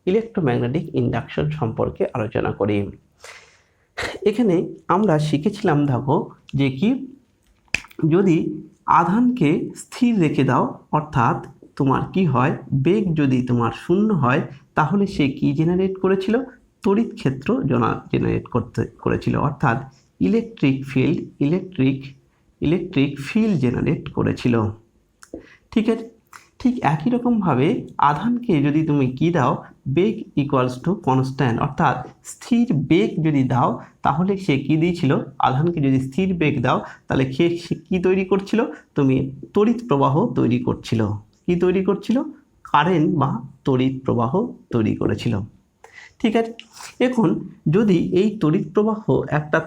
Electromagnetic induction সম্পর্কে আলোচনা করি। এখানে আমরা শিখেছিলাম দেখো যে কি যদি আধানকে স্থির রেখে দাও, অর্থাৎ তোমার কি হয়, বেগ যদি তোমার শূন্য হয় তাহলে সে কি জেনারেট করেছিল, তড়িৎ ক্ষেত্র জেনারেট করেছিল, অর্থাৎ ইলেকট্রিক ফিল্ড জেনারেট করেছিল। ঠিক আছে, ঠিক একই রকমভাবে আধানকে যদি তুমি কি দাও, বেগ ইকুয়ালস টু কনস্ট্যান্ট, অর্থাৎ স্থির বেগ যদি দাও তাহলে সে কি দিয়েছিল, আধানকে যদি স্থির বেগ দাও তাহলে সে কি তৈরি করছিল, তুমি তড়িৎ প্রবাহ তৈরি করছিল। কি তৈরি করছিল, কারেন্ট বা তড়িৎ প্রবাহ তৈরি করেছিল। ঠিক আছে, এখন যদি এই তড়িৎ প্রবাহ একটা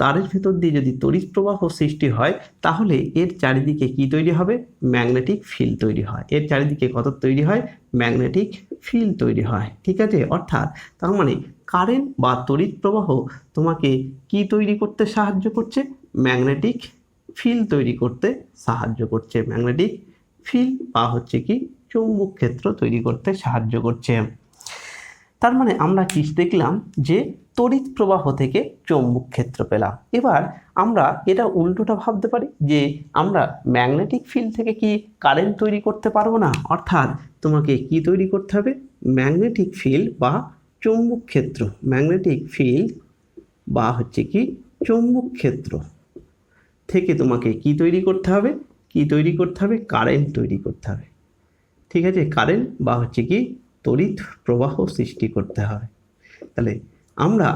তারের ভেতর দিয়ে যদি তড়িৎ প্রবাহ সৃষ্টি হয় তাহলে এর চারিদিকে কি তৈরি হবে, ম্যাগনেটিক ফিল্ড তৈরি হয়। এর চারিদিকে কত তৈরি হয়, ম্যাগনেটিক ফিল্ড তৈরি হয়। ঠিক আছে, অর্থাৎ তার মানে কারেন্ট বা তড়িৎ প্রবাহ তোমাকে কি তৈরি করতে সাহায্য করছে, ম্যাগনেটিক ফিল্ড তৈরি করতে সাহায্য করছে। ম্যাগনেটিক ফিল্ড বা হচ্ছে কি চৌম্বক ক্ষেত্র তৈরি করতে সাহায্য করছে। তার মানে আমরা কি দেখলাম, যে তড়িৎ প্রবাহ থেকে চৌম্বক ক্ষেত্র পেলাম। এবার আমরা এটা উল্টোটা ভাবতে পারি যে আমরা ম্যাগনেটিক ফিল্ড থেকে কি কারেন্ট তৈরি করতে পারবো না, অর্থাৎ তোমাকে কি তৈরি করতে হবে, ম্যাগনেটিক ফিল্ড বা চৌম্বক ক্ষেত্র, ম্যাগনেটিক ফিল্ড বা হচ্ছে কি চৌম্বক ক্ষেত্র থেকে তোমাকে কি তৈরি করতে হবে, কারেন্ট তৈরি করতে হবে। ঠিক আছে, কারেন্ট বা হচ্ছে কি তড়িৎ প্রবাহ সৃষ্টি করতে হবে। তাহলে আমরা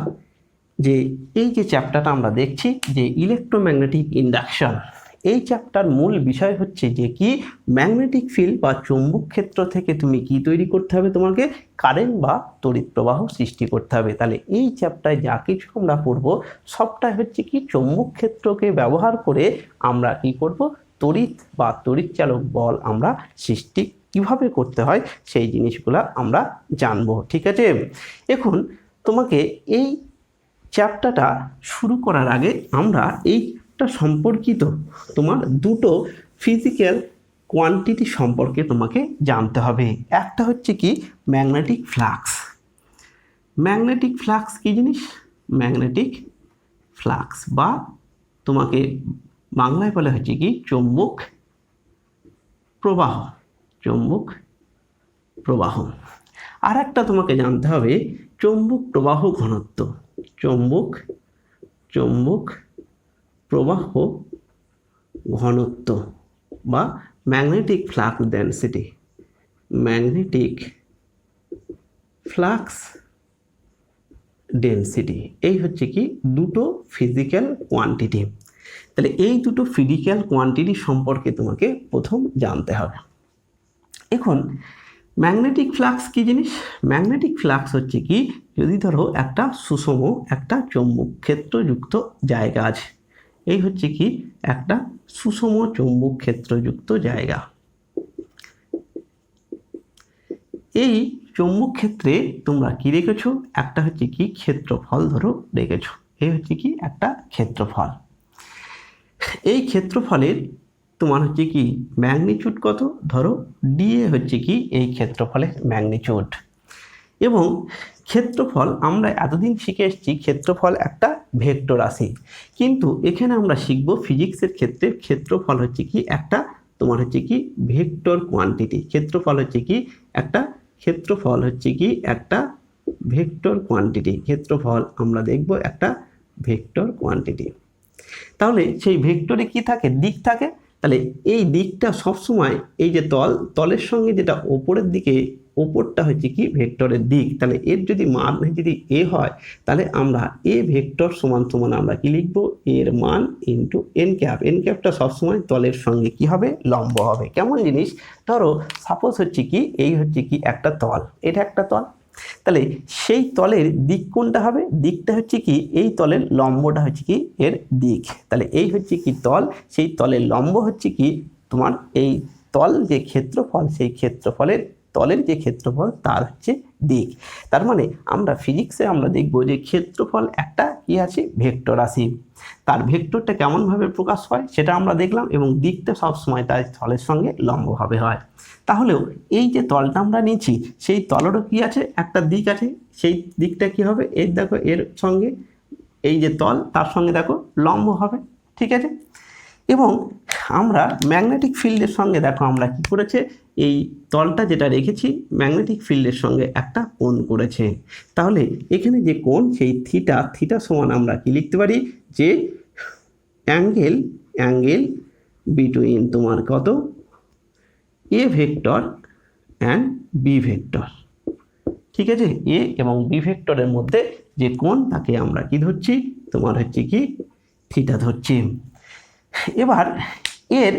যে এই যে চ্যাপ্টারটা আমরা দেখছি যে ইলেকট্রোম্যাগনেটিক ইন্ডাকশন, এই চ্যাপ্টার মূল বিষয় হচ্ছে যে কি ম্যাগনেটিক ফিল্ড বা চৌম্বক ক্ষেত্র থেকে তুমি কি তৈরি করতে হবে, তোমাকে কারেন্ট বা তড়িৎ প্রবাহ সৃষ্টি করতে হবে। তাহলে এই চ্যাপ্টারে যা কিছু আমরা পড়বো সবটাই হচ্ছে কি চৌম্বক ক্ষেত্রকে ব্যবহার করে আমরা কি করব, তড়িৎ বা তড়িৎচালক বল আমরা সৃষ্টি কিভাবে করতে হয় সেই জিনিসগুলো আমরা জানবো। ঠিক আছে, এখন তোমাকে এই চ্যাপ্টারটা শুরু করার আগে আমরা এইটা সম্পর্কিত তোমার দুটো ফিজিক্যাল কোয়ান্টিটি সম্পর্কে তোমাকে জানতে হবে। একটা হচ্ছে কি ম্যাগনেটিক ফ্লাক্স। ম্যাগনেটিক ফ্লাক্স কি জিনিস, ম্যাগনেটিক ফ্লাক্স বা তোমাকে বাংলায় বলা হচ্ছে কি চৌম্বক প্রবাহ, চৌম্বক প্রবাহ। আর একটা তোমাকে জানতে হবে চৌম্বক প্রবাহ ঘনত্ব, চৌম্বক প্রবাহ ঘনত্ব বা magnetic flux density, magnetic flux density. এই হচ্ছে কি দুটো ফিজিক্যাল কোয়ান্টিটি। তাহলে এই দুটো ফিজিক্যাল কোয়ান্টিটি সম্পর্কে তোমাকে প্রথম জানতে হবে। এখন ম্যাগনেটিক ফ্লাক্স কি জিনিস, ম্যাগনেটিক ফ্লাক্স হচ্ছে কি যদি ধরো একটা সুষম একটা চৌম্বক ক্ষেত্রযুক্ত জায়গা আছে, এই হচ্ছে কি একটা সুষম চৌম্বক ক্ষেত্রযুক্ত জায়গা। এই চৌম্বক ক্ষেত্রে তোমরা কি রেখেছো, একটা হচ্ছে কি ক্ষেত্রফল ধরো রেখেছো, এই হচ্ছে কি একটা ক্ষেত্রফল। এই ক্ষেত্রফলের তোমার হচ্ছে কি ম্যাগনিটিউড কত, ধরো ডিএ হচ্ছে কি এই ক্ষেত্রফলের ম্যাগনিটিউড। এবং ক্ষেত্রফল আমরা এতদিন শিখে এসেছি ক্ষেত্রফল একটা ভেক্টর রাশি, কিন্তু এখানে আমরা শিখব ফিজিক্সের ক্ষেত্রে ক্ষেত্রফল হচ্ছে কি একটা তোমার হচ্ছে কি ভেক্টর কোয়ান্টিটি। ক্ষেত্রফল হচ্ছে কি একটা ভেক্টর কোয়ান্টিটি। ক্ষেত্রফল আমরা দেখব একটা ভেক্টর কোয়ান্টিটি। তাহলে সেই ভেক্টরে কি থাকে, দিক থাকে। তাহলে এই দিকটা সবসময় এই যে তলের সঙ্গে যেটা ওপরের দিকে, ওপরটা হচ্ছে কি ভেক্টরের দিক। তাহলে এর যদি মান যদি এ হয় তাহলে আমরা এ ভেক্টর সমান সমান আমরা কি লিখবো, এর মান ইন্টু এন ক্যাপ। এন ক্যাপটা সবসময় তলের সঙ্গে কি হবে, লম্ব হবে। কেমন জিনিস, ধরো সাপোজ হচ্ছে কি এই হচ্ছে কি একটা তল, এটা একটা তল, তাহলে সেই তলের দিক কোনটা হবে, দিকটা হচ্ছে কি এই তলের লম্বটা হচ্ছে কি এর দিক। তাহলে এই হচ্ছে কি তল, সেই তলের লম্ব হচ্ছে কি তোমার এই তল যে ক্ষেত্রফল, সেই ক্ষেত্রফলের তলের যে ক্ষেত্রফল তার হচ্ছে দিক। তার মানে আমরা ফিজিক্সে আমরা দেখব যে ক্ষেত্রফল একটা কি আছে, ভেক্টর রাশি। তার ভেক্টরটা কেমনভাবে প্রকাশ হয় সেটা আমরা দেখলাম, এবং দিকটা সবসময় তার তলের সঙ্গে লম্বভাবে হয়। তাহলেও এই যে তলটা আমরা নিচ্ছি সেই তলেরও কি আছে, একটা দিক আছে। সেই দিকটা কি হবে, এর দেখো এর সঙ্গে এই যে তল তার সঙ্গে দেখো লম্ব হবে, ঠিক আছে। এবং আমরা ম্যাগনেটিক ফিল্ডের সঙ্গে দেখো আমরা কি করেছে, এই তলটা যেটা রেখেছি ম্যাগনেটিক ফিল্ডের সঙ্গে একটা কোণ করেছে। তাহলে এখানে যে কোণ সেই থিটা সমান আমরা কি লিখতে পারি, যে অ্যাঙ্গেল বিটুইন তোমার কত A vector and B vector, ঠিক আছে। এ এবং বি ভেক্টরের মধ্যে যে কোণ তাকে আমরা কি ধরছি, তোমার হচ্ছে কি থিটা ধরছি। এবার এর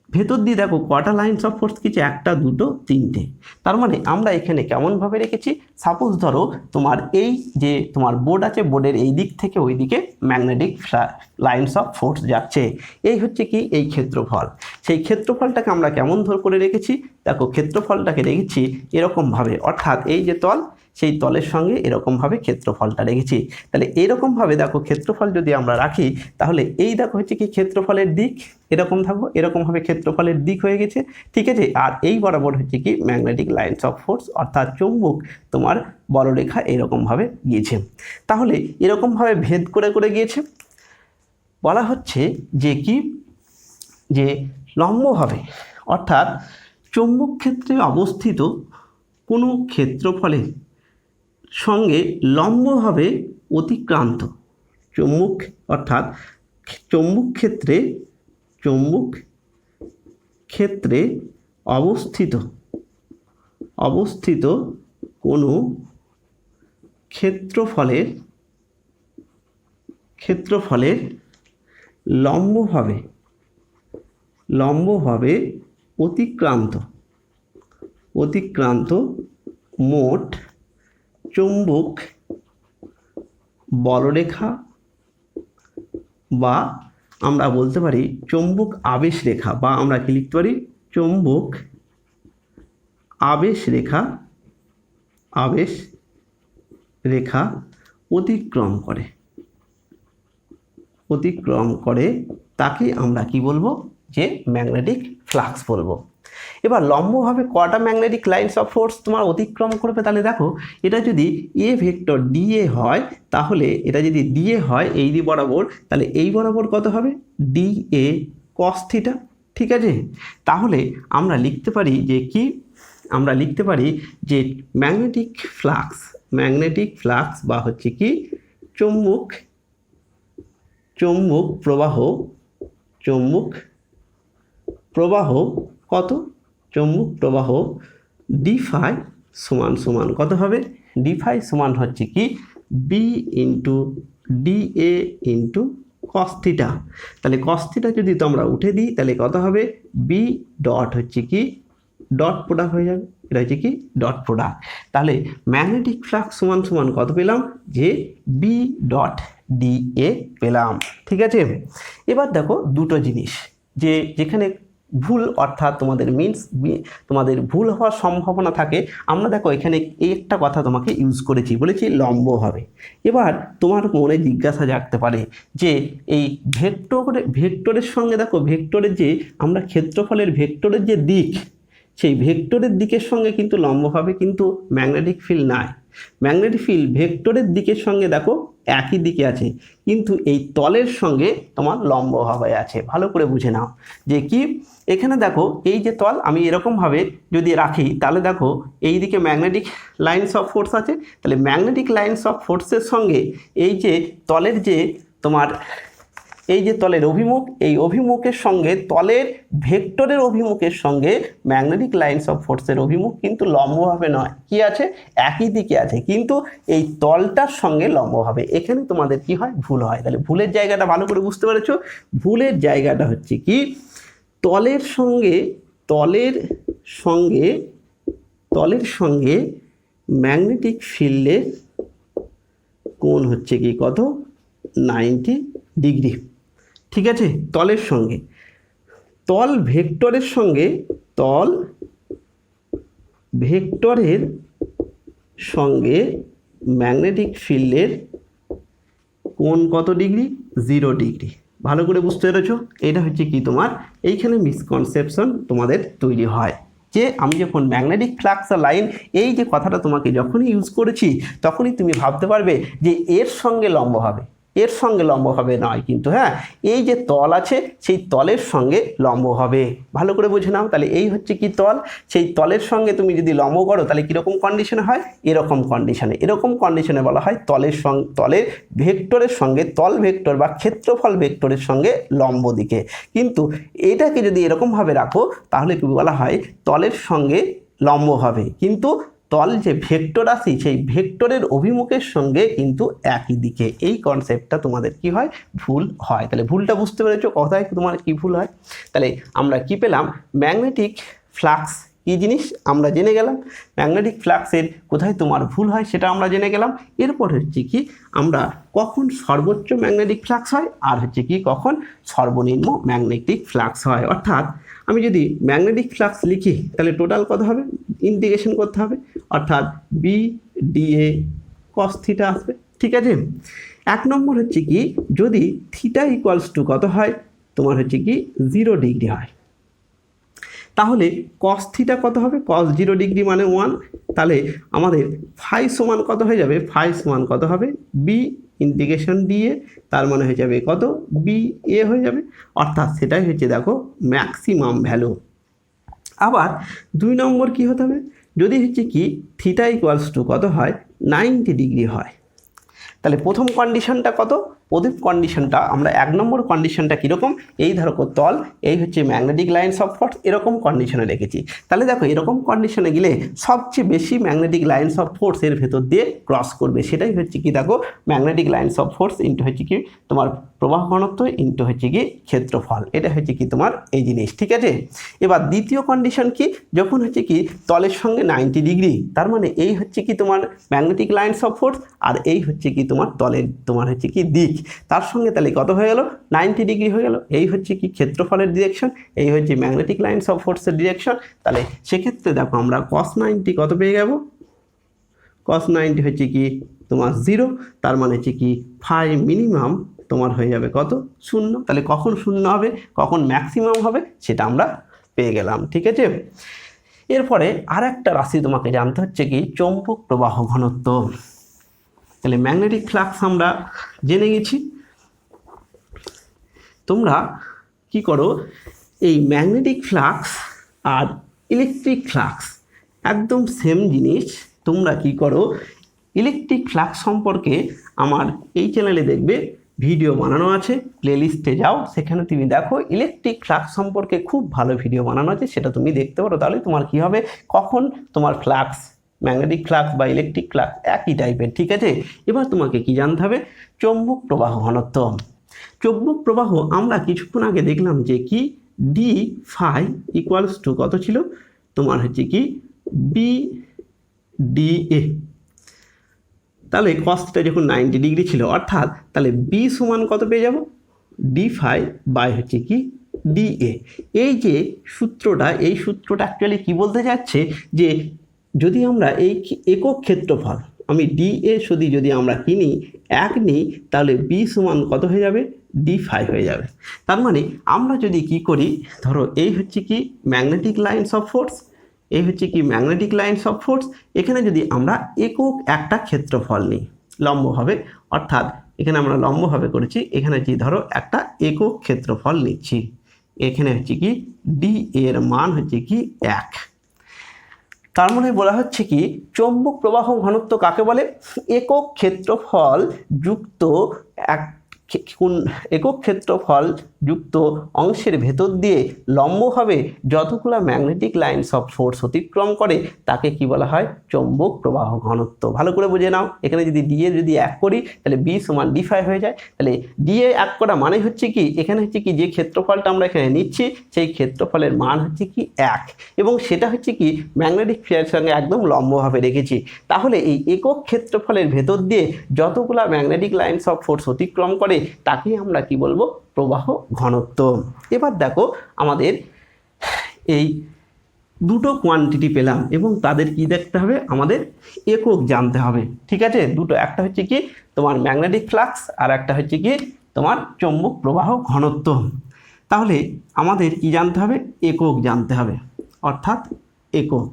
ভেতর দিয়ে দেখো কটা লাইনস অফ ফোর্স কিছু, একটা দুটো তিনটে। তার মানে আমরা এখানে কেমনভাবে রেখেছি, সাপোজ ধরো তোমার এই যে তোমার বোর্ড আছে, বোর্ডের এই দিক থেকে ওই দিকে ম্যাগনেটিক লাইনস অফ ফোর্স যাচ্ছে, এই হচ্ছে কি এই ক্ষেত্রফল। সেই ক্ষেত্রফলটাকে আমরা কেমন ধর করে রেখেছি, দেখো ক্ষেত্রফলটাকে রেখেছি এরকমভাবে, অর্থাৎ এই যে তল সেই তলের সঙ্গে এরকমভাবে ক্ষেত্রফলটা রেখেছি। তাহলে এরকমভাবে দেখো ক্ষেত্রফল যদি আমরা রাখি, তাহলে এই দেখো হচ্ছে কি ক্ষেত্রফলের দিক, এরকম থাকবো, এরকমভাবে ক্ষেত্রফলের দিক হয়ে গেছে, ঠিক আছে। আর এই বরাবর হচ্ছে কি ম্যাগনেটিক লাইনস অফ ফোর্স, অর্থাৎ চুম্বক তোমার বলরেখা এরকমভাবে গিয়েছে। তাহলে এরকমভাবে ভেদ করে করে গিয়েছে, বলা হচ্ছে যে কি, যে লম্বভাবে, অর্থাৎ চুম্বক ক্ষেত্রে অবস্থিত কোনো ক্ষেত্রফলের সঙ্গে লম্বভাবে অতিক্রান্ত চুম্বক, অর্থাৎ চুম্বক ক্ষেত্রে অবস্থিত কোনো ক্ষেত্রফলের লম্বভাবে অতিক্রান্ত মোট চুম্বক বলরেখা, বা আমরা বলতে পারি চুম্বক আবেশ রেখা, বা আমরা কি লিখতে পারি চুম্বক আবেশ রেখা অতিক্রম করে তাকে আমরা কি বলবো, যে ম্যাগনেটিক ফ্লাক্স বলবো। এবার লম্বভাবে কটা ম্যাগনেটিক লাইনস অফ ফোর্স তোমার অতিক্রম করবে, তাহলে দেখো এটা যদি এ ভেক্টর ডিএ হয়, তাহলে এটা যদি ডিএ হয় এই দি বরাবর, তাহলে এই বরাবর কত হবে, ডিএ কস থিটা, ঠিক আছে। তাহলে আমরা লিখতে পারি যে কি, আমরা লিখতে পারি যে ম্যাগনেটিক ফ্লাক্স বা হচ্ছে কি চুম্বক প্রবাহ কত, চুম্বক প্রবাহ ডি ফাই সমান কত হবে, ডি ফাই সমান হচ্ছে কি B into D A into cos theta. তাহলে কস থিটা যদি তোমরা উঠে দিই তাহলে কত হবে, বি ডট হচ্ছে কি ডট প্রোডাক্ট হয়ে যাবে, এটা হচ্ছে কি ডট প্রোডাক্ট। তাহলে ম্যাগনেটিক ফ্লাক্স সমান কত পেলাম, যে বি ডট ডিএ পেলাম, ঠিক আছে। এবার দেখো দুটো জিনিস, যে যেখানে ভুল, অর্থাৎ তোমাদের ভুল হওয়ার সম্ভাবনা থাকে, আমরা দেখো এখানে এই একটা কথা তোমাকে ইউজ করেছি, বলেছি লম্ব হবে। এবার তোমার মনে জিজ্ঞাসা জাগতে পারে যে এই ভেক্টরের সঙ্গে দেখো, ভেক্টরের যে আমরা ক্ষেত্রফলের ভেক্টরের যে দিক, সেই ভেক্টরের দিকের সঙ্গে কিন্তু লম্বভাবে কিন্তু ম্যাগনেটিক ফিল্ড নাই। ম্যাগনেটিক ফিল্ড ভেক্টরের দিকের সঙ্গে দেখো একই দিকে আছে, কিন্তু এই তলের সঙ্গে তোমার লম্বভাবে আছে। ভালো করে বুঝে নাও যে কি, এখানে দেখো এই যে তল আমি এরকমভাবে যদি রাখি, তাহলে দেখো এই দিকে ম্যাগনেটিক লাইনস অফ ফোর্স আছে, তাহলে ম্যাগনেটিক লাইনস অফ ফোর্সের সঙ্গে এই যে তলের যে তোমার এই যে তলের অভিমুখ, এই অভিমুখের সঙ্গে তলের ভেক্টরের অভিমুখের সঙ্গে ম্যাগনেটিক লাইনস অফ ফোর্সের অভিমুখ কিন্তু লম্বভাবে নয়, কি আছে একই দিকে আছে, কিন্তু এই তলটার সঙ্গে লম্বভাবে। এখানে তোমাদের কি হয়, ভুল হয়। তাহলে ভুলের জায়গাটা ভালো করে বুঝতে পেরেছো, ভুলের জায়গাটা হচ্ছে কি তলের সঙ্গে ম্যাগনেটিক ফিল্ডের কোণ হচ্ছে কি কত, 90 ডিগ্রি, ঠিক আছে। তলের সঙ্গে তল ভেক্টরের সঙ্গে ভেক্টরের সঙ্গে ম্যাগনেটিক ফিল্ডের কোণ কত ডিগ্রি? 0 ডিগ্রি। ভালো করে বুঝতে পেরেছো? এটা হচ্ছে কি তোমার এইখানে মিসকনসেপশন তোমাদের তৈরি হয় যে আমি যখন ম্যাগনেটিক ফ্লাক্স লাইন এই যে কথাটা তোমাকে যখনই ইউজ করেছি তখনই তুমি ভাবতে পারবে যে এর সঙ্গে লম্ব হবে, এর সঙ্গে লম্ব হবে নয় কিন্তু, হ্যাঁ, এই যে তল আছে সেই তলের সঙ্গে লম্ব হবে। ভালো করে বুঝে নাও। তাহলে এই হচ্ছে কি তল, সেই তলের সঙ্গে তুমি যদি লম্ব করো তাহলে কীরকম কন্ডিশনে হয়? এরকম কন্ডিশনে। এরকম কন্ডিশনে বলা হয় তলের ভেক্টরের সঙ্গে, তল ভেক্টর বা ক্ষেত্রফল ভেক্টরের সঙ্গে লম্ব দিকে। কিন্তু এটাকে যদি এরকমভাবে রাখো তাহলে কি বলা হয়? তলের সঙ্গে লম্ব হবে, কিন্তু তল যে ভেক্টর রাশি সেই ভেক্টরের অভিমুখের সঙ্গে কিন্তু একই দিকে। এই কনসেপ্টটা তোমাদের কি হয়? ভুল হয়। তাহলে ভুলটা বুঝতে পেরেছো কোথায় তোমার কি ভুল হয়? তাহলে আমরা কি পেলাম? ম্যাগনেটিক ফ্লাক্স কি জিনিস আমরা জেনে গেলাম, ম্যাগনেটিক ফ্লাক্সের কোথায় তোমার ভুল হয় সেটা আমরা জেনে গেলাম। এরপর হচ্ছে কি আমরা কখন সর্বোচ্চ ম্যাগনেটিক ফ্লাক্স হয় আর হচ্ছে কি কখন সর্বনিম্ন ম্যাগনেটিক ফ্লাক্স হয়। অর্থাৎ আমি যদি ম্যাগনেটিক ফ্লাক্স লিখি তাহলে টোটাল কত হবে? ইন্টিগ্রেশন করতে হবে, অর্থাৎ বি ডিএ কস থিটা আসবে। ঠিক আছে। 1 নম্বর হচ্ছে কি যদি থিটা ইকুয়ালস টু কত হয়? তোমার হচ্ছে কি 0 ডিগ্রি হয়, তাহলে কস থিটা কত হবে? কস 0 ডিগ্রি মানে 1। তাহলে আমাদের ফাই সমান কত হয়ে যাবে? ফাই সমান কত হবে? বি ইন্টিগ্রেশন দিয়ে, তার মানে হয়ে যাবে কত? বি এ হয়ে যাবে। অর্থাৎ সেটাই হচ্ছে দেখো ম্যাক্সিমাম ভ্যালু। আবার 2 নম্বর কি হতে হবে? যদি হচ্ছে কি থিটা ইকুয়ালস টু কত হয়? 90 ডিগ্রি হয়, তাহলে প্রথম কন্ডিশনটা কত? প্রথম কন্ডিশনটা আমরা 1 নম্বর কন্ডিশনটা কীরকম? এই ধরো তল, এই হচ্ছে ম্যাগনেটিক লাইনস অফ ফোর্স, এরকম কন্ডিশনে রেখেছি। তাহলে দেখো এরকম কন্ডিশনে গেলে সবচেয়ে বেশি ম্যাগনেটিক লাইনস অফ ফোর্স এর ভেতর দিয়ে ক্রস করবে, সেটাই হচ্ছে কি দেখো magnetic lines of force into হচ্ছে কি তোমার প্রবাহ ঘনত্ব ইন্টু হচ্ছে কি ক্ষেত্রফল। এটা হচ্ছে কি তোমার এই জিনিস। ঠিক আছে। এবার দ্বিতীয় কন্ডিশন কি? যখন হচ্ছে কি তলের সঙ্গে 90 ডিগ্রি, তার মানে এই হচ্ছে কি তোমার ম্যাগনেটিক লাইনস অফ ফোর্স আর এই হচ্ছে কি তোমার তলের তোমার হচ্ছে কি দিক, তার সঙ্গে তাহলে কত হয়ে গেল? 90 ডিগ্রি হয়ে গেল। এই হচ্ছে কি ক্ষেত্রফলের ডিরেকশন, এই হচ্ছে ম্যাগনেটিক লাইনস অফ ফোর্সের ডিরেকশন। তাহলে সেক্ষেত্রে দেখো আমরা cos 90 কত পেয়ে যাব? cos 90 হচ্ছে কি তোমার 0, তার মানে হচ্ছে কি ফাই মিনিমাম তোমার হয়ে যাবে কত? 0। তাহলে কখন 0 হবে, কখন ম্যাক্সিমাম হবে সেটা আমরা পেয়ে গেলাম। ঠিক আছে। এরপরে আর একটা রাশি তোমাকে জানতে হচ্ছে কি চৌম্বক প্রবাহ ঘনত্ব। তাহলে ম্যাগনেটিক ফ্লাক্স আমরা জেনে গেছি। তোমরা কি করো? এই ম্যাগনেটিক ফ্লাক্স আর ইলেকট্রিক ফ্লাক্স একদম সেম জিনিস। তোমরা কি করো? ইলেকট্রিক ফ্লাক্স সম্পর্কে আমার এই চ্যানেলে দেখবে ভিডিও বানানো আছে, প্লেলিস্টে যাও, সেখানে তুমি দেখো ইলেকট্রিক ফ্লাক্স সম্পর্কে খুব ভালো ভিডিও বানানো আছে, সেটা তুমি দেখতে পারো। তাহলে তোমার কি হবে? কখন তোমার ফ্লাক্স, ম্যাগনেটিক ফ্লাক্স বা ইলেকট্রিক ফ্লাক্স একই টাইপের। ঠিক আছে। এবার তোমাকে কি জানতে হবে? চৌম্বক প্রবাহ ঘনত্ব। চৌম্বক প্রবাহ আমরা কিছুক্ষণ আগে দেখলাম যে কি ডি ফাই ইকুয়ালস টু কত ছিল? তোমার হচ্ছে কি বি ডি এ। তাহলে কসটা যখন 90 ডিগ্রি ছিল, অর্থাৎ তাহলে বি সমান কত পেয়ে যাব? ডি ফাই বাই হচ্ছে কি ডি এ। এই যে সূত্রটা, এই সূত্রটা অ্যাকচুয়ালি কি বলতে যাচ্ছে যে যদি আমরা এই একক ক্ষেত্রফল আমি ডি এ যদি আমরা কিনি 1 নিই, তাহলে বি সমান কত হয়ে যাবে? ডি ফাই হয়ে যাবে। তার মানে আমরা যদি কি করি, ধরো এই হচ্ছে কি ম্যাগনেটিক লাইনস অফ ফোর্স, এই হচ্ছে কি ম্যাগনেটিক লাইনস অফ ফোর্স, এখানে যদি আমরা একক একটা ক্ষেত্রফল নিই লম্বভাবে, অর্থাৎ এখানে আমরা লম্বভাবে করেছি, এখানে কি ধরো একটা একক ক্ষেত্রফল নিচ্ছি, এখানে হচ্ছে কি ডি এর মান হচ্ছে কি 1। তার মানে বলা হচ্ছে কি চৌম্বক প্রবাহ ঘনত্ব কাকে বলে? একক ক্ষেত্রফল যুক্ত একক ক্ষেত্রফল যুক্ত অংশের ভেতর দিয়ে লম্বভাবে যতগুলো ম্যাগনেটিক লাইনস অফ ফোর্স অতিক্রম করে তাকে কি বলা হয়? চৌম্বক প্রবাহ ঘনত্ব। ভালো করে বুঝে নাও। এখানে যদি ডিএ যদি 1 করি তাহলে বি সমান ডি ফাই হয়ে যায়। তাহলে ডিএ 1 করা মানে হচ্ছে কি এখানে হচ্ছে কি যে ক্ষেত্রফলটা আমরা এখানে নিচ্ছি সেই ক্ষেত্রফলের মান হচ্ছে কি 1, এবং সেটা হচ্ছে কি ম্যাগনেটিক ফিল্ডের সঙ্গে একদম লম্বভাবে রেখেছি। তাহলে এই একক ক্ষেত্রফলের ভেতর দিয়ে যতগুলো ম্যাগনেটিক লাইনস অফ ফোর্স অতিক্রম করে তাকে আমরা কি বলবো? প্রবাহ ঘনত্ব। এবার দেখো আমাদের এই দুটো কোয়ান্টিটি পেলাম এবং তাদের কি দেখতে হবে, আমাদের একক জানতে হবে। ঠিক আছে, দুটো, একটা হচ্ছে কি তোমার ম্যাগনেটিক ফ্লাক্স আর একটা হচ্ছে কি তোমার চৌম্বক প্রবাহ ঘনত্ব। তাহলে আমাদের কি জানতে হবে, একক জানতে হবে, অর্থাৎ একক।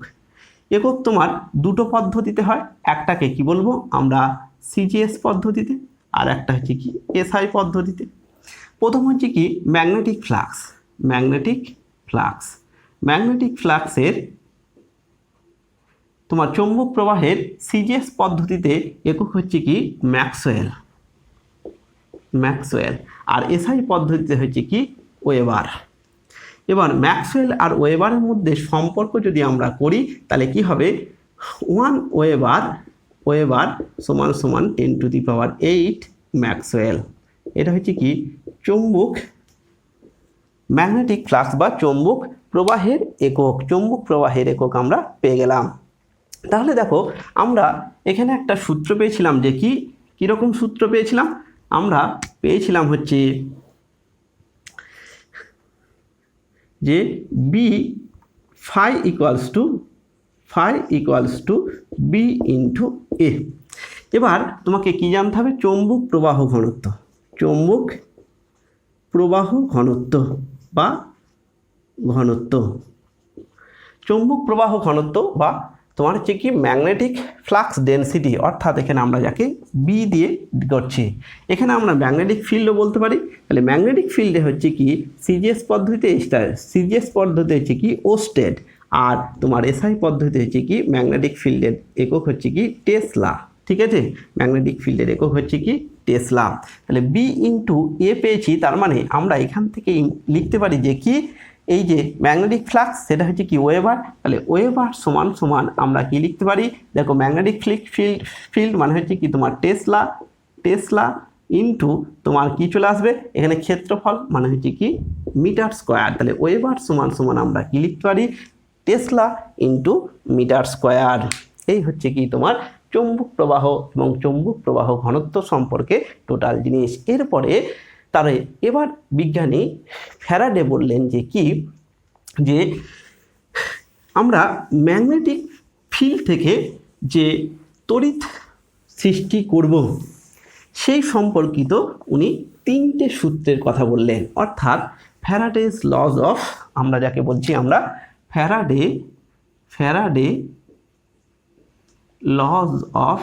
একক তোমার দুটো পদ্ধতিতে হয়, একটাকে কি বলবো আমরা সিজিএস পদ্ধতিতে, আর একটা হচ্ছে কি এসআই পদ্ধতিতে। প্রথম হচ্ছে কি ম্যাগনেটিক ফ্লাক্স। ম্যাগনেটিক ফ্লাক্সের তোমার চৌম্বক প্রবাহের সিজিএস পদ্ধতিতে একক হচ্ছে কি ম্যাক্সওয়েল, আর এসআই পদ্ধতিতে হচ্ছে কি ওয়েবার। এবার ম্যাক্সওয়েল আর ওয়েবারের মধ্যে সম্পর্ক যদি আমরা করি তাহলে কি হবে, 1 ওয়েবার সমান 10⁸ ম্যাক্সওয়েল। এটা হচ্ছে কি চৌম্বক ম্যাগনেটিক ফ্লাক্স বা চৌম্বক প্রবাহের একক আমরা পেয়ে গেলাম। তাহলে দেখো আমরা এখানে একটা সূত্র পেয়েছিলাম, যে কীরকম সূত্র পেয়েছিলাম, আমরা পেয়েছিলাম হচ্ছে যে B phi equals to B into A. এবার তোমাকে কি জানতে হবে, চৌম্বক প্রবাহ ঘনত্ব বা তোমার হচ্ছে কি ম্যাগনেটিক ফ্লাক্স ডেনসিটি, অর্থাৎ এখানে আমরা যাকে বি দিয়ে করছি, এখানে আমরা ম্যাগনেটিক ফিল্ডও বলতে পারি। তাহলে ম্যাগনেটিক ফিল্ডে হচ্ছে কি সিজিএস পদ্ধতিতে হচ্ছে কি ওস্টেড, আর তোমার এসআই পদ্ধতি হচ্ছে কি ম্যাগনেটিক ফিল্ডের একক হচ্ছে কি টেসলা। ঠিক আছে, ম্যাগনেটিক ফিল্ডের একক হচ্ছে কি টেসলা। তাহলে বি ইন্টু এ পেয়েছি, তার মানে আমরা এখান থেকে লিখতে পারি যে কি এই যে ম্যাগনেটিক ফ্লাক্স সেটা হচ্ছে কি ওয়েবার। তাহলে ওয়েবার সমান আমরা কি লিখতে পারি, দেখো ম্যাগনেটিক ফিল্ড মানে হচ্ছে কি তোমার টেসলা ইন্টু তোমার কি চলে আসবে এখানে ক্ষেত্রফল মানে হচ্ছে কি মিটার স্কোয়ার। তাহলে ওয়েবার সমান আমরা কি লিখতে পারি, টেসলা ইন্টু মিটার স্কোয়ার। এই হচ্ছে কি তোমার চৌম্বক প্রবাহ এবং চৌম্বক প্রবাহ ঘনত্ব সম্পর্কে টোটাল জিনিস। এরপরে এবার বিজ্ঞানী ফ্যারাডে বললেন যে আমরা ম্যাগনেটিক ফিল্ড থেকে যে তড়িৎ সৃষ্টি করব সেই সম্পর্কিত উনি 3টে সূত্রের কথা বললেন, অর্থাৎ ফ্যারাডেজ লজ অফ, আমরা যাকে বলছি আমরা Faraday lodge of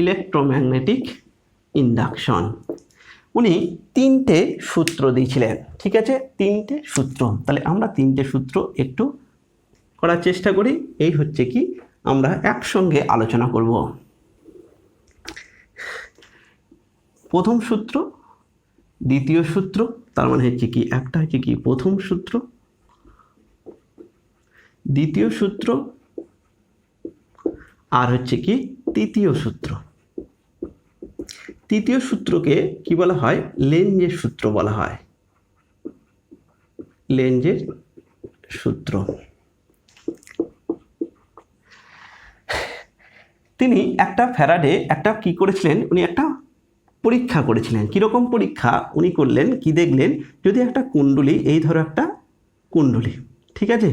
electromagnetic induction. উনি 3টে সূত্র দিয়েছিলেন। ঠিক আছে, 3টে সূত্র। তাহলে আমরা 3টে সূত্র একটু করার চেষ্টা করি, এই হচ্ছে কি আমরা একসঙ্গে আলোচনা করব। প্রথম সূত্র, দ্বিতীয় সূত্র, তার মানে হচ্ছে কি একটা হচ্ছে কি প্রথম সূত্র, দ্বিতীয় সূত্র, আর হচ্ছে কি তৃতীয় সূত্র। তৃতীয় সূত্রকে কি বলা হয়, লেঞ্জের সূত্র বলা হয়, লেঞ্জের সূত্র। তিনি ফ্যারাডে কি করেছিলেন, উনি একটা পরীক্ষা করেছিলেন। কীরকম পরীক্ষা উনি করলেন, কি দেখলেন, যদি একটা কুণ্ডলী, এই ধরো একটা কুণ্ডলী, ঠিক আছে,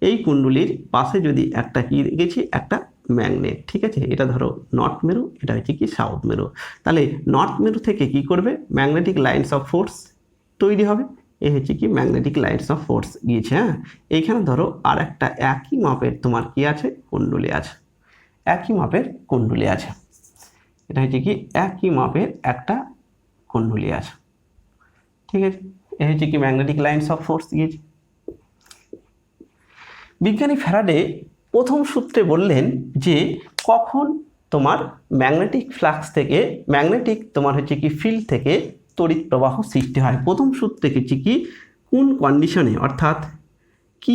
এই কুণ্ডলীর পাশে যদি একটা কি রেখেছি, একটা ম্যাগনেট, ঠিক আছে, এটা ধরো নর্থ মেরু, এটা হচ্ছে কি সাউথ মেরু। তাহলে নর্থ মেরু থেকে কি করবে, ম্যাগনেটিক লাইন্স অফ ফোর্স তৈরি হবে। এই হচ্ছে কি ম্যাগনেটিক লাইন্স অফ ফোর্স গিয়েছে। হ্যাঁ, এইখানে ধরো আর একটা একই মাপের তোমার কি আছে, কুণ্ডলী আছে, একই মাপের কুণ্ডলী আছে। এটা হচ্ছে কি একই মাপের একটা কুণ্ডলী আছে। ঠিক আছে, এই হচ্ছে কি ম্যাগনেটিক লাইন্স অফ ফোর্স গিয়েছে। বিজ্ঞানী ফ্যারাডে প্রথম সূত্রে বললেন যে কখন তোমার ম্যাগনেটিক ফ্লাক্স থেকে তোমার হচ্ছে কি ফিল্ড থেকে তড়িৎ প্রবাহ সৃষ্টি হয়। প্রথম সূত্রে হচ্ছে কি কোন কন্ডিশনে, অর্থাৎ কি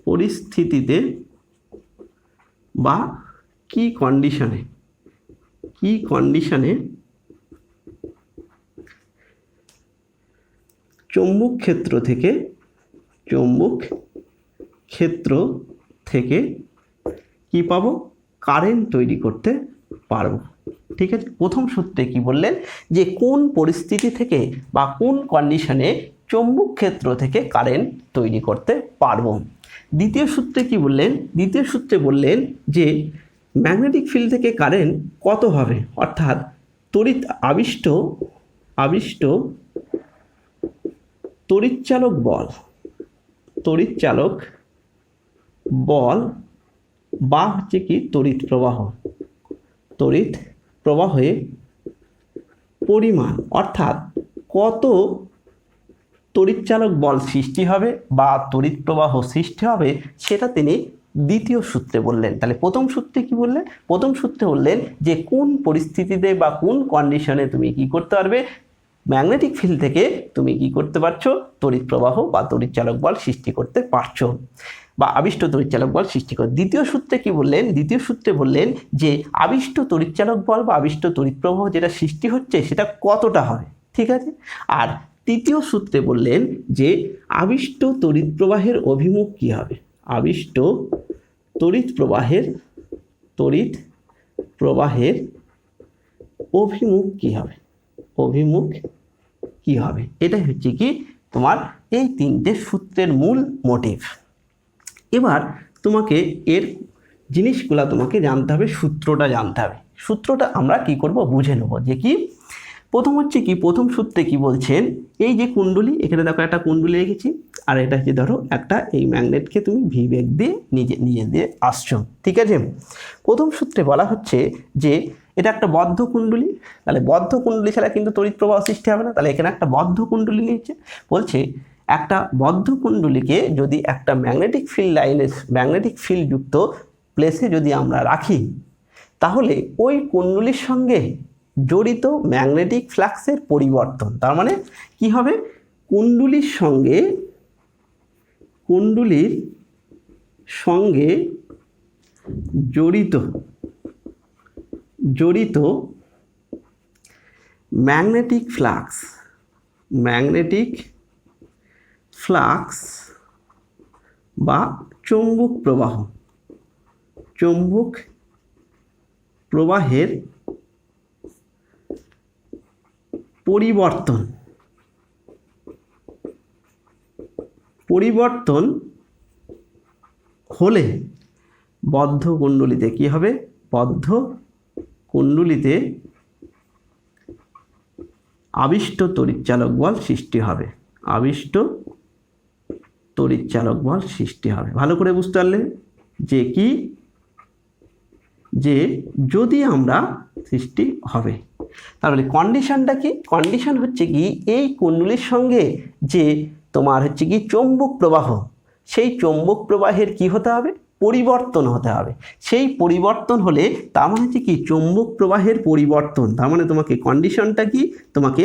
পরিস্থিতিতে বা কি কন্ডিশনে চৌম্বক ক্ষেত্র থেকে কি পাবো, কারেন্ট তৈরি করতে পারবো। ঠিক আছে, প্রথম সূত্রে কি বললেন যে কোন পরিস্থিতি থেকে বা কোন কন্ডিশনে চৌম্বক ক্ষেত্র থেকে কারেন্ট তৈরি করতে পারবো। দ্বিতীয় সূত্রে কি বললেন, দ্বিতীয় সূত্রে বললেন যে ম্যাগনেটিক ফিল্ড থেকে কারেন্ট কত হবে, অর্থাৎ তড়িৎ আবিষ্ট তড়িৎচালক বল বা হচ্ছে কি তড়িৎ প্রবাহের পরিমাণ, অর্থাৎ কত তড়িৎচালক বল সৃষ্টি হবে বা তড়িৎ প্রবাহ সৃষ্টি হবে সেটা তিনি দ্বিতীয় সূত্রে বললেন। তাহলে প্রথম সূত্রে কি বললেন, প্রথম সূত্রে বললেন যে কোন পরিস্থিতিতে বা কোন কন্ডিশনে তুমি কি করতে পারবে, ম্যাগনেটিক ফিল্ড থেকে তুমি কি করতে পারছো, তড়িৎ প্রবাহ বা তড়িৎচালক বল সৃষ্টি করতে পারছো বা আবিষ্ট তড়িৎচালক বল সৃষ্টি করে। দ্বিতীয় সূত্রে কি বললেন, দ্বিতীয় সূত্রে বললেন যে আবিষ্ট তড়িৎচালক বল বা আবিষ্ট তড়িৎ প্রবাহ যেটা সৃষ্টি হচ্ছে সেটা কতটা হবে। ঠিক আছে, আর তৃতীয় সূত্রে বললেন যে আবিষ্ট তড়িৎ প্রবাহের অভিমুখ কি হবে, আবিষ্ট তড়িৎ প্রবাহের অভিমুখ কি হবে, অভিমুখ কি হবে। এটাই হচ্ছে কি তোমার এই তিনটে সূত্রের মূল মোটিভ। এবার তোমাকে এর জিনিসগুলা তোমাকে জানতে হবে, সূত্রটা জানতে হবে। সূত্রটা আমরা কি করব, বুঝে নেব যে কি প্রথম হচ্ছে কি, প্রথম সূত্রে কি বলছেন, এই যে কুণ্ডলী, এখানে দেখো একটা কুণ্ডলী রেখেছি, আর এটা হচ্ছে ধরো একটা এই ম্যাগনেটকে তুমি ভি বেগ দিয়ে নিজে দিয়ে আসছো। ঠিক আছে, প্রথম সূত্রে বলা হচ্ছে যে এটা একটা বদ্ধ কুণ্ডলী, তাহলে বদ্ধ কুণ্ডলী ছাড়া কিন্তু তড়িৎ প্রবাহ সৃষ্টি হবে না। তাহলে এখানে একটা বদ্ধ কুণ্ডলী নিয়েছে, বলছে একটা বদ্ধ কুণ্ডলীকে যদি একটা ম্যাগনেটিক ফিল্ড যুক্ত প্লেসে যদি আমরা রাখি, তাহলে ওই কুণ্ডলীর সঙ্গে জড়িত ম্যাগনেটিক ফ্লাক্সের পরিবর্তন, তার মানে কি হবে, কুণ্ডলীর সঙ্গে জড়িত ম্যাগনেটিক ফ্লাক্স বা চৌম্বক প্রবাহের পরিবর্তন হলে বদ্ধ কুণ্ডলীতে কি হবে, বদ্ধ কুণ্ডলীতে আবিষ্ট তড়িৎচালক বল সৃষ্টি হবে, আবিষ্ট তড়িৎচালক বল সৃষ্টি হবে। ভালো করে বুঝতে পারলে যে কি, যে যদি আমরা সৃষ্টি হবে, তাহলে কন্ডিশনটা কি, কন্ডিশন হচ্ছে কি এই কুণ্ডলীর সঙ্গে যে তোমার হচ্ছে কি চৌম্বক প্রবাহ, সেই চৌম্বক প্রবাহের কি হতে হবে, পরিবর্তন হতে হবে। সেই পরিবর্তন হলে তার মানে হচ্ছে কি চৌম্বক প্রবাহের পরিবর্তন, তার মানে তোমাকে কন্ডিশনটা কি, তোমাকে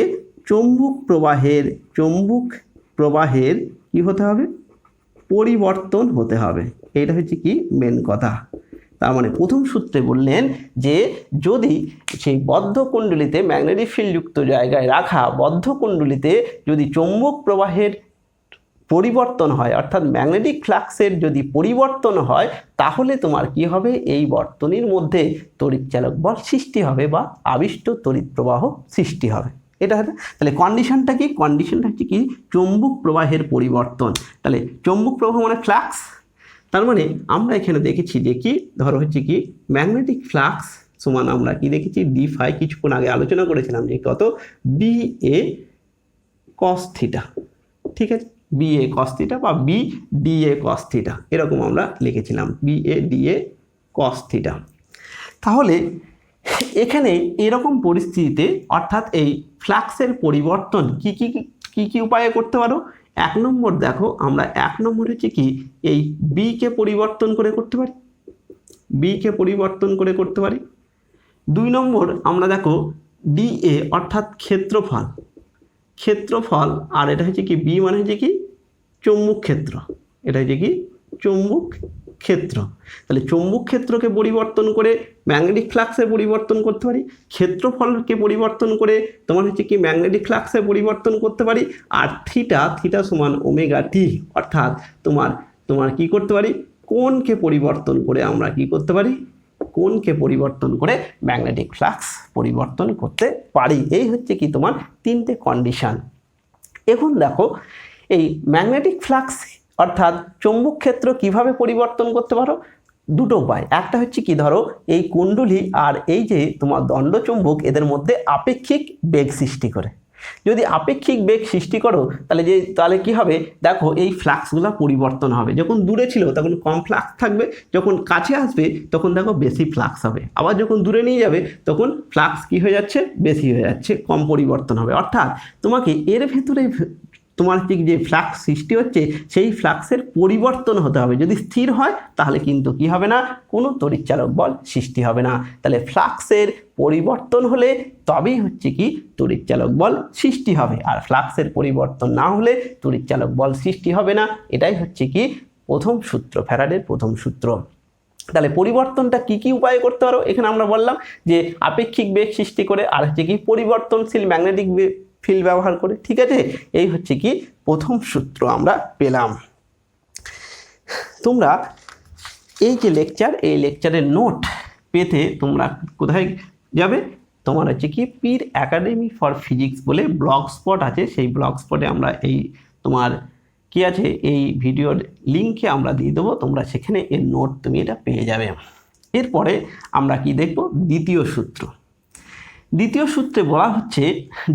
চৌম্বক প্রবাহের কি হতে হবে, পরিবর্তন হতে হবে। এটা হচ্ছে কি মেন কথা। তার মানে প্রথম সূত্রে বললেন যে যদি সেই বদ্ধ কুণ্ডলীতে ম্যাগনেটিক ফিল্ড যুক্ত জায়গায় রাখা বদ্ধ কুণ্ডলীতে যদি চৌম্বক প্রবাহের পরিবর্তন হয়, অর্থাৎ ম্যাগনেটিক ফ্লাক্সের যদি পরিবর্তন হয়, তাহলে তোমার কি হবে, এই বর্তনীর মধ্যে তড়িৎচালক বল সৃষ্টি হবে বা আবিষ্ট তড়িৎ প্রবাহ সৃষ্টি হবে। এটা হবে, তাহলে কন্ডিশনটা কি, কন্ডিশনটা হচ্ছে কি চৌম্বক প্রবাহের পরিবর্তন। তাহলে চৌম্বক প্রবাহ মানে ফ্লাক্স, তার মানে আমরা এখানে দেখেছি যে কি ধরো হচ্ছে কি ম্যাগনেটিক ফ্লাক্স সমান আমরা কি দেখেছি ডি ফাই, কিছুক্ষণ আগে আলোচনা করেছিলাম যে কত, বি এ কস থিটা। ঠিক আছে, বি এ কস থিটা বা B D A cos theta, এরকম আমরা লিখেছিলাম B A D A cos theta. তাহলে এখানে এরকম পরিস্থিতিতে অর্থাৎ এই ফ্লাক্সের পরিবর্তন কি উপায়ে করতে পারো। এক নম্বর দেখো, আমরা এক নম্বর হচ্ছে কি এই বিকে পরিবর্তন করে করতে পারি, বিকে পরিবর্তন করে করতে পারি। দুই নম্বর আমরা দেখো ডিএ অর্থাৎ ক্ষেত্রফল, আর এটা হচ্ছে কি বি মানে হচ্ছে কি চৌম্বক ক্ষেত্র, এটা হচ্ছে কি চৌম্বক ক্ষেত্র। তাহলে চৌম্বক ক্ষেত্রকে পরিবর্তন করে ম্যাগনেটিক ফ্লাক্সে পরিবর্তন করতে পারি, ক্ষেত্রফলকে পরিবর্তন করে তোমার হচ্ছে কি ম্যাগনেটিক ফ্লাক্সে পরিবর্তন করতে পারি। আর থিটা সমান ওমেগা টি, অর্থাৎ তোমার কি করতে পারি, কোণকে পরিবর্তন করে আমরা কি করতে পারি, কোণকে পরিবর্তন করে ম্যাগনেটিক ফ্লাক্স পরিবর্তন করতে পারি। এই হচ্ছে কি তোমার তিনটে কন্ডিশন। এখন দেখো এই ম্যাগনেটিক ফ্লাক্স অর্থাৎ চৌম্বক ক্ষেত্র কিভাবে পরিবর্তন করতে পারো, দুটো উপায়। একটা হচ্ছে কি, ধরো এই কুণ্ডলী আর এই যে তোমার দণ্ডচুম্বক এদের মধ্যে আপেক্ষিক বেগ সৃষ্টি করে। যদি আপেক্ষিক বেগ সৃষ্টি করো তাহলে কি হবে, দেখো এই ফ্লাক্সগুলো পরিবর্তন হবে। যখন দূরে ছিল তখন কম ফ্লাক্স থাকবে, যখন কাছে আসবে তখন দেখো বেশি ফ্লাক্স হবে, আবার যখন দূরে নিয়ে যাবে তখন ফ্লাক্স কি হয়ে যাচ্ছে, বেশি হয়ে যাচ্ছে, কম পরিবর্তন হবে। অর্থাৎ তোমাকে এর ভেতরে তোমার যে ফ্লাক্স সৃষ্টি হচ্ছে সেই ফ্লাক্সের পরিবর্তন হতে হবে। যদি স্থির হয় তাহলে কিন্তু কি হবে না, কোনো তড়িৎচালক বল সৃষ্টি হবে না। তাহলে ফ্লাক্সের পরিবর্তন হলে তবেই হচ্ছে কি তড়িৎচালক বল সৃষ্টি হবে, আর ফ্লাক্সের পরিবর্তন না হলে তড়িৎচালক বল সৃষ্টি হবে না। এটাই হচ্ছে কি প্রথম সূত্র, ফ্যারাডের প্রথম সূত্র। তাহলে পরিবর্তনটা কি কি উপায়ে করতে পারো, এখানে আমরা বললাম যে আপেক্ষিক বেগ সৃষ্টি করে, আর হচ্ছে কি পরিবর্তনশীল ম্যাগনেটিক ফিল্ড ব্যবহার করে। ঠিক আছে, এই হচ্ছে কি প্রথম সূত্র আমরা পেলাম। তোমরা এই যে লেকচার, এই লেকচারের নোট পেতে তোমরা কোথায় যাবে, তোমার হচ্ছে কি পীর একাডেমি ফর ফিজিক্স বলে ব্লগ স্পট আছে, সেই ব্লগ স্পটে আমরা এই তোমার কি আছে এই ভিডিওর লিঙ্কে আমরা দিয়ে দেবো, তোমরা সেখানে এর নোট তুমি এটা পেয়ে যাবে। এরপরে আমরা কি দেখব, দ্বিতীয় সূত্র। দ্বিতীয় সূত্রে বলা হচ্ছে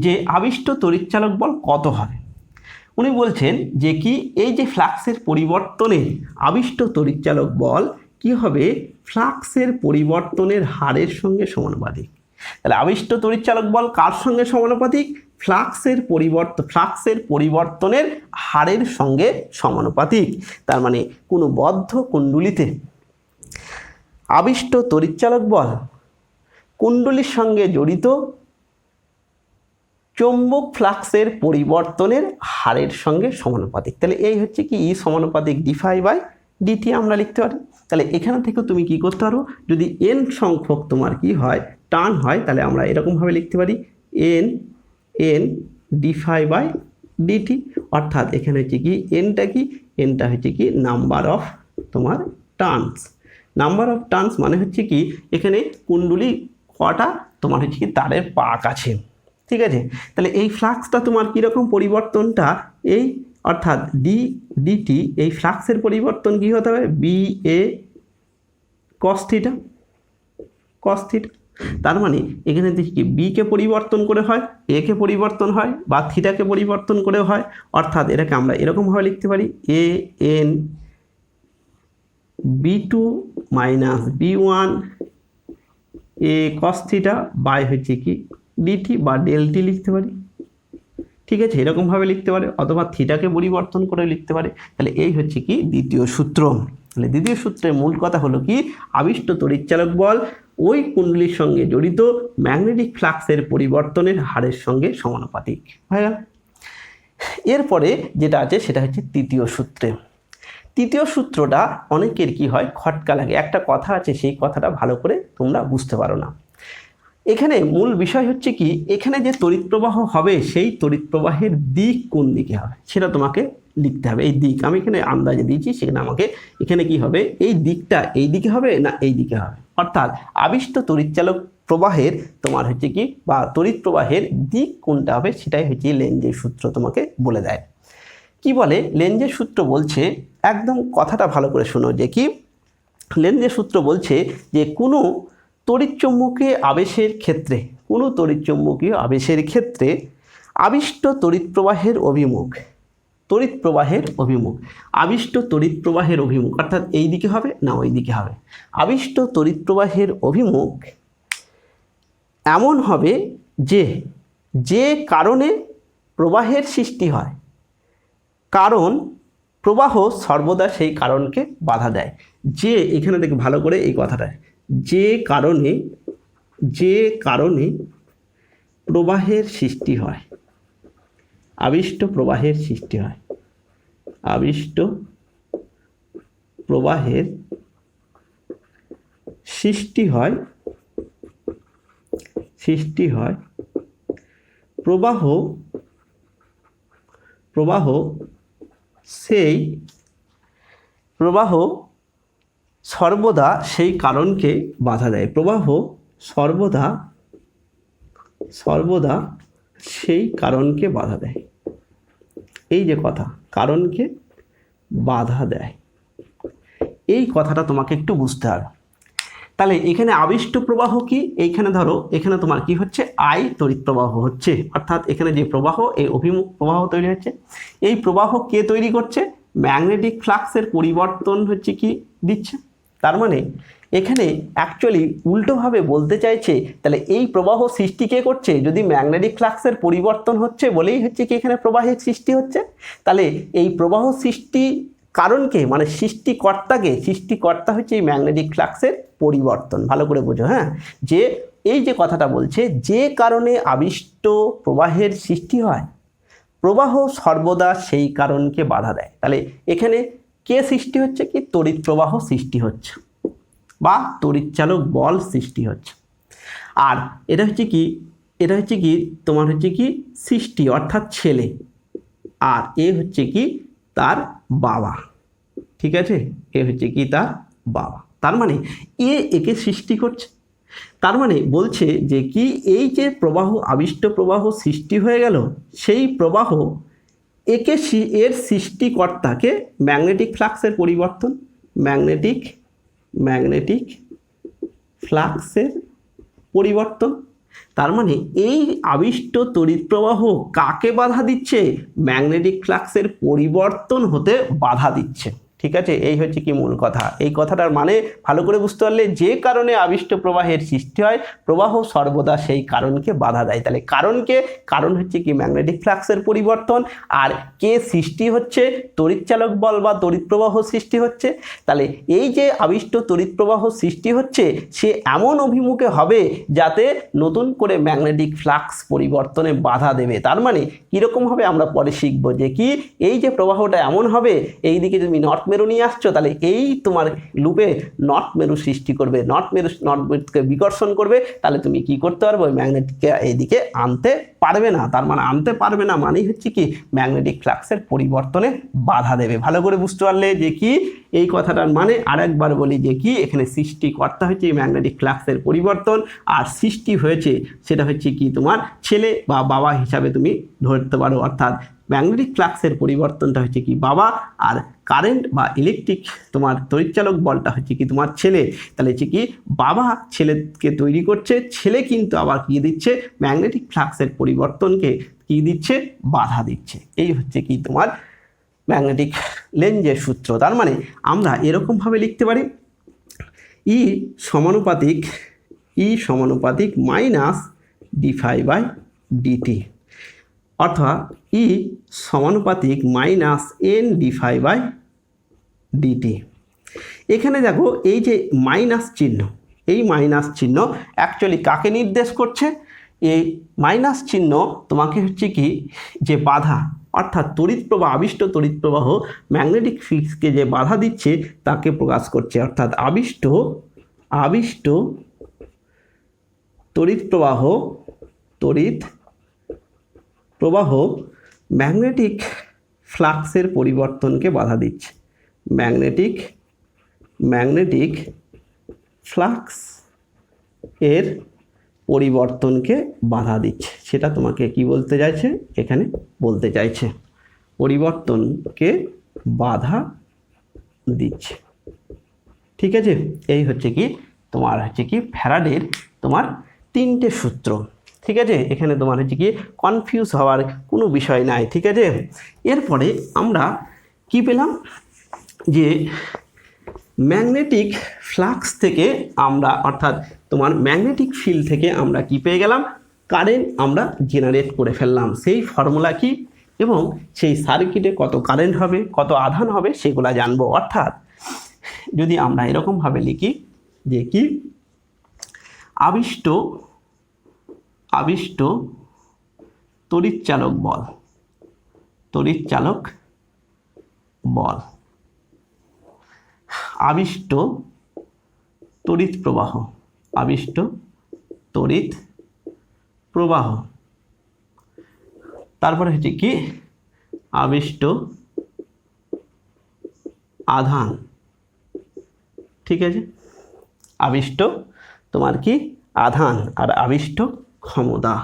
যে আবিষ্ট তড়িৎচালক বল কত হবে। উনি বলছেন যে কি এই যে ফ্লাক্সের পরিবর্তনে আবিষ্ট তড়িৎচালক বল কি হবে, ফ্লাক্সের পরিবর্তনের হারের সঙ্গে সমানুপাতিক। তাহলে আবিষ্ট তড়িৎচালক বল কার সঙ্গে সমানুপাতিক, ফ্লাক্সের পরিবর্তনের হারের সঙ্গে সমানুপাতিক। তার মানে কোনো বদ্ধ কুণ্ডলীতে আবিষ্ট তড়িৎচালক বল কুণ্ডলীর সঙ্গে জড়িত চৌম্বক ফ্লাক্সের পরিবর্তনের হারের সঙ্গে সমানুপাতিক। তাহলে এই হচ্ছে কি ই সমানুপাতিক dφ/dt আমরা লিখতে পারি। তাহলে এখানে থেকে তুমি কি করতে পারো, যদি n সংখ্যক তোমার কি হয় টার্ন হয়, তাহলে আমরা এরকমভাবে লিখতে পারি n dφ/dt। অর্থাৎ এখানে হচ্ছে কি nটা কি, nটা হচ্ছে কি নাম্বার অফ তোমার টার্নস। নাম্বার অফ টার্নস মানে হচ্ছে কি এখানে কুণ্ডলী কটা তোমার হচ্ছে কি তারের পাক আছে। ঠিক আছে, তাহলে এই ফ্লাক্সটা তোমার কীরকম পরিবর্তনটা এই অর্থাৎ dt, এই ফ্লাক্সের পরিবর্তন কী হতে হবে, ba cos θ। তার মানে এখানে দেখি কি b কে পরিবর্তন করে হয়, a কে পরিবর্তন হয়, বা থিটাকে পরিবর্তন করে হয়। অর্থাৎ এটাকে আমরা এরকমভাবে লিখতে পারি an b2 minus b1 a cos θ by হচ্ছে কি dt বা ডেল t লিখতে পারি। ঠিক আছে, এরকমভাবে লিখতে পারে, অথবা থিটাকে পরিবর্তন করে লিখতে পারে। তাহলে এই হচ্ছে কি দ্বিতীয় সূত্র। তাহলে দ্বিতীয় সূত্রের মূল কথা হলো কি আবিষ্ট তড়িৎচালক বল ওই কুণ্ডলীর সঙ্গে জড়িত ম্যাগনেটিক ফ্লাক্সের পরিবর্তনের হারের সঙ্গে সমানুপাতিক হয়ে গেল। এরপরে যেটা আছে সেটা হচ্ছে তৃতীয় সূত্রে। তৃতীয় সূত্রটা অনেকের কি হয় খটকা লাগে, একটা কথা আছে সেই কথাটা ভালো করে তোমরা বুঝতে পারো না। এখানে মূল বিষয় হচ্ছে কি এখানে যে তড়িৎ প্রবাহ হবে সেই তড়িৎ প্রবাহের দিক কোন দিকে হবে সেটা তোমাকে লিখতে হবে। এই দিক আমি এখানে আন্দাজে দিয়েছি, সেখানে আমাকে এখানে কি হবে এই দিকটা এই দিকে হবে না এই দিকে হবে। অর্থাৎ আবিষ্ট তড়িৎচালক প্রবাহের তোমার হচ্ছে কি বা তড়িৎ প্রবাহের দিক কোনটা হবে সেটাই হচ্ছে লেঞ্জের সূত্র তোমাকে বলে দেয়। কি বলে লেঞ্জের সূত্র বলছে, একদম কথাটা ভালো করে শোনো, যে কি লেঞ্জের সূত্র বলছে যে কোনো তড়িৎচুম্বকীয় আবেশের ক্ষেত্রে আবিষ্ট তড়িৎ প্রবাহের অভিমুখ আবিষ্ট তড়িৎ প্রবাহের অভিমুখ অর্থাৎ এই দিকে হবে না ওই দিকে হবে। আবিষ্ট তড়িৎ প্রবাহের অভিমুখ এমন হবে যে কারণে প্রবাহের সৃষ্টি হয়, কারণ প্রবাহ সর্বদা সেই কারণকে বাধা দেয়। যে এখানে দেখে ভালো করে এই কথাটা, যে কারণে প্রবাহের সৃষ্টি হয়, আবিষ্ট প্রবাহের সৃষ্টি হয়, আবিষ্ট প্রবাহের সৃষ্টি হয় প্রবাহ সর্বদা সেই কারণকে বাধা দেয়। প্রবাহ সর্বদা সেই কারণকে বাধা দেয়। এই যে কথা, কারণকে বাধা দেয়, এই কথাটা তোমাকে একটু বুঝতে হবে। তাহলে এখানে আবিষ্ট প্রবাহ কি, এইখানে ধরো এখানে তোমার কি হচ্ছে, আই তড়িৎ প্রবাহ হচ্ছে, অর্থাৎ এখানে যে প্রবাহ, এই অভিমুখ প্রবাহ তৈরি হচ্ছে। এই প্রবাহ কে তৈরি করছে, ম্যাগনেটিক ফ্লাক্সের পরিবর্তন হচ্ছে কি দিচ্ছে। তার মানে এখানে অ্যাকচুয়ালি উল্টোভাবে বলতে চাইছে, তাহলে এই প্রবাহ সৃষ্টি কে করছে, যদি ম্যাগনেটিক ফ্লাক্সের পরিবর্তন হচ্ছে বলেই হচ্ছে কি এখানে প্রবাহের সৃষ্টি হচ্ছে। তাহলে এই প্রবাহ সৃষ্টি কারণকে মানে সৃষ্টিকর্তা হচ্ছে এই ম্যাগনেটিক ফ্লাক্সের পরিবর্তন। ভালো করে বোঝো, হ্যাঁ, যে এই যে কথাটা বলছে, যে কারণে আবিষ্ট প্রবাহের সৃষ্টি হয়, প্রবাহ সর্বদা সেই কারণকে বাধা দেয়। তাহলে এখানে কে সৃষ্টি হচ্ছে, কি তড়িৎ প্রবাহ সৃষ্টি হচ্ছে বা তড়িৎচালক বল সৃষ্টি হচ্ছে। আর এটা হচ্ছে কি তোমার হচ্ছে কি সৃষ্টি অর্থাৎ ছেলে, আর এ হচ্ছে কি তার বাবা। ঠিক আছে, এ হচ্ছে কি তার বাবা। তার মানে একে সৃষ্টি করছে। তার মানে বলছে যে কি এই যে প্রবাহ, আবিষ্ট প্রবাহ সৃষ্টি হয়ে গেল, সেই প্রবাহ এর সৃষ্টিকর্তাকে ম্যাগনেটিক ফ্লাক্সের পরিবর্তন, ম্যাগনেটিক ফ্লাক্সের পরিবর্তন। তার মানে এই আবিষ্ট তড়িৎ প্রবাহ কাকে বাধা দিচ্ছে, ম্যাগনেটিক ফ্লাক্সের পরিবর্তন হতে বাধা দিচ্ছে। ঠিক আছে, এই হচ্ছে কি মূল কথা। এই কথাটার মানে ভালো করে বুঝতে পারলে, যে কারণে আবিষ্ট প্রবাহের সৃষ্টি হয়, প্রবাহ সর্বদা সেই কারণকে বাধা দেয়। তাহলে কারণ হচ্ছে কি ম্যাগনেটিক ফ্লাক্সের পরিবর্তন, আর কে সৃষ্টি হচ্ছে, তড়িৎচালক বল বা তড়িৎ প্রবাহ সৃষ্টি হচ্ছে। তাহলে এই যে আবিষ্ট তড়িৎ প্রবাহ সৃষ্টি হচ্ছে, সে এমন অভিমুখে হবে যাতে নতুন করে ম্যাগনেটিক ফ্লাক্স পরিবর্তনে বাধা দেবে। তার মানে কীরকম হবে আমরা পরে শিখবো, যে কি এই যে প্রবাহটা এমন হবে, এই দিকে তুমি নর্থ মেরু নিয়ে আসছো, তাহলে এই তোমার লুপে নর্থ মেরু সৃষ্টি করবে, নর্থ মেরুকে বিকর্ষণ করবে। তাহলে তুমি কি করতে পারবে, ওই ম্যাগনেটিককে এইদিকে আনতে পারবে না। তার মানে আনতে পারবে না মানেই হচ্ছে কি ম্যাগনেটিক ফ্লাক্সের পরিবর্তনে বাধা দেবে। ভালো করে বুঝতে পারলে যে কি এই কথাটার মানে। আরেকবার বলি যে কি এখানে সৃষ্টিকর্তা হচ্ছে এই ম্যাগনেটিক ফ্লাক্সের পরিবর্তন, আর সৃষ্টি হয়েছে সেটা হচ্ছে কি তোমার ছেলে বা বাবা হিসাবে তুমি ধরতে পারো। অর্থাৎ ম্যাগনেটিক ফ্লাক্সের পরিবর্তনটা হচ্ছে কি বাবা, আর কারেন্ট বা ইলেকট্রিক তোমার তড়িৎচালক বলটা হচ্ছে কি তোমার ছেলে। তাহলে হচ্ছে কি বাবা ছেলেকে তৈরি করছে, ছেলে কিন্তু আবার কি দিচ্ছে, ম্যাগনেটিক ফ্লাক্সের পরিবর্তনকে কি দিচ্ছে, বাধা দিচ্ছে। এই হচ্ছে কি তোমার ম্যাগনেটিক লেঞ্জের সূত্র। তার মানে আমরা এরকমভাবে লিখতে পারি, ই সমানুপাতিক মাইনাস dφ/dt, অর্থাৎ ই সমানুপাতিক মাইনাস n/dt। এখানে দেখো এই যে মাইনাস চিহ্ন, এই মাইনাস চিহ্ন অ্যাকচুয়ালি কাকে নির্দেশ করছে, এই মাইনাস চিহ্ন তোমাকে হচ্ছে কি যে বাধা, অর্থাৎ তড়িৎ প্রবাহ, আবিষ্ট তড়িৎ প্রবাহ ম্যাগনেটিক ফিল্ডকে যে বাধা দিচ্ছে তাকে প্রকাশ করছে। অর্থাৎ আবিষ্ট তড়িৎ প্রবাহ ম্যাগনেটিক ফ্লাক্সের পরিবর্তনকে বাধা দিচ্ছে, ম্যাগনেটিক ফ্লাক্স এর পরিবর্তনকে বাধা দিচ্ছে। সেটা তোমাকে কি বলতে চাইছে, এখানে বলতে চাইছে পরিবর্তনকে বাধা দিচ্ছে। ঠিক আছে, এই হচ্ছে কি তোমার হচ্ছে কি ফ্যারাডের তোমার তিনটে সূত্র। ঠিক আছে, এখানে তোমার হচ্ছে কি কনফিউজ হওয়ার কোনো বিষয় নাই। ঠিক আছে, এরপরে আমরা কি পেলাম, যে ম্যাগনেটিক ফ্লাক্স থেকে আমরা, অর্থাৎ তোমার ম্যাগনেটিক ফিল্ড থেকে আমরা কি পেয়ে গেলাম, কারেন্ট আমরা জেনারেট করে ফেললাম। সেই ফর্মুলা কি এবং সেই সার্কিটে কত কারেন্ট হবে, কত আধান হবে, সেগুলো জানবো। অর্থাৎ যদি আমরা এরকমভাবে লিখি যে কি আবিষ্ট তড়িৎচালক বল, আবিষ্ট তড়িৎ প্রবাহ, তারপরে হচ্ছে কি আবিষ্ট আধান, ঠিক আছে, আবিষ্ট তোমার কি আধান আর আবিষ্ট ক্ষমতা,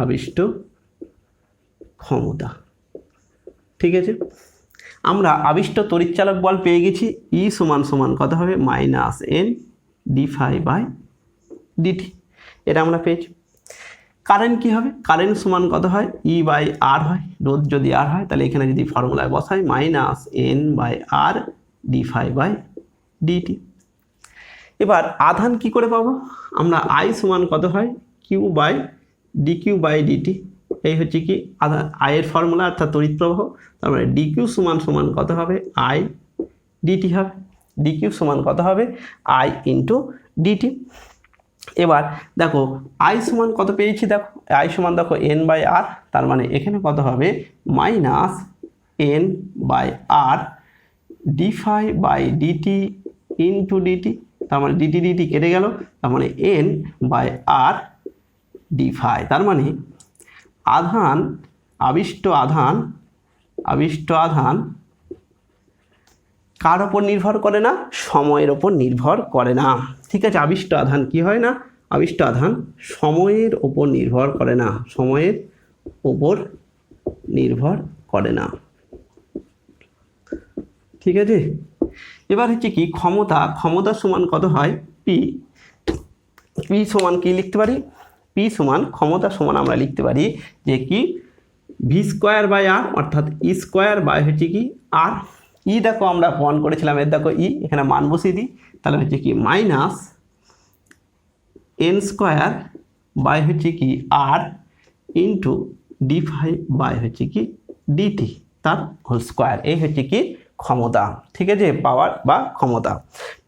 আবিষ্ট ক্ষমতা। ঠিক আছে, আমরা আবিষ্ট তড়িৎচালক বল পেয়ে গেছি। ই সমান সমান কত হবে minus N D phi by D T, এটা আমরা পেয়েছি। কারেন্ট কি হবে, কারেন্ট সমান কত হয় ই বাই আর হয়, রোধ যদি আর হয় তাহলে এখানে যদি ফর্মুলায় বসাই minus N by R D phi by D T. এবার আধান কি করে পাবো আমরা, আই সমান কত হয় Q by D Q by D T, এই হচ্ছে কি আধান আয়ের ফর্মুলা অর্থাৎ তড়িৎ প্রবাহ। তারপরে ডি কিউ সমান সমান কত হবে আই ডিটি হবে, ডি কিউ সমান কত হবে আই ইন্টু ডিটি। এবার দেখো আই সমান কত পেয়েছি, দেখো আই সমান দেখো এন বাই আর, তার মানে এখানে কত হবে minus N by R D phi by D T into D T, তার মানে ডিটি ডিটি কেটে গেল, তার মানে N by R D phi. তার মানে আধান আবিষ্ট আধান, আবিষ্ট আধান কার ওপর নির্ভর করে না, সময়ের ওপর নির্ভর করে না। ঠিক আছে, আবিষ্ট আধান কি হয় না, আবিষ্ট আধান সময়ের ওপর নির্ভর করে না, সময়ের ওপর নির্ভর করে না। ঠিক আছে, এবার হচ্ছে কি ক্ষমতা, ক্ষমতা সমান কত হয় পি, পি সমান কি লিখতে পারি, পি সমান ক্ষমতা সমান আমরা লিখতে পারি যে কি ভি স্কোয়ার বাই আর, অর্থাৎ ই স্কোয়ার বাই হচ্ছে কি আর। ই দেখো আমরা প্রমাণ করেছিলাম, এর দেখো ই, এখানে মান বসিয়ে দিই, তাহলে হচ্ছে কি মাইনাস এন স্কোয়ার বাই হচ্ছে কি আর ইন্টু ডি ফাই বাই হচ্ছে কি ডিটি তার হোল স্কোয়ার, এই হচ্ছে কি ক্ষমতা। ঠিক আছে, পাওয়ার বা ক্ষমতা।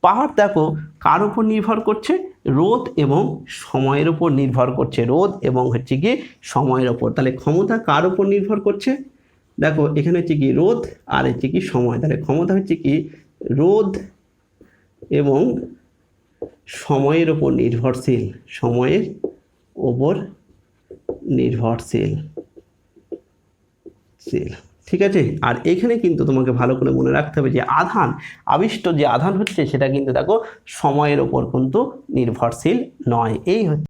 পাওয়ার দেখো কার উপর নির্ভর করছে, রোধ এবং সময়ের উপর নির্ভর করছে, রোধ এবং হচ্ছে কি সময়ের উপর। তাহলে ক্ষমতা কার উপর নির্ভর করছে, দেখো এখানে হচ্ছে কি রোধ আর হচ্ছে কি সময়, তাহলে ক্ষমতা হচ্ছে কি রোধ এবং সময়ের উপর নির্ভরশীল, সময়ের উপর নির্ভরশীল। ঠিক আছে, আর এখানে কিন্তু তোমাকে ভালো করে মনে রাখতে হবে যে আধান, আবিষ্ট যে আধান হচ্ছে সেটা কিন্তু দেখো সময়ের উপর কিন্তু নির্ভরশীল নয়, এই হচ্ছে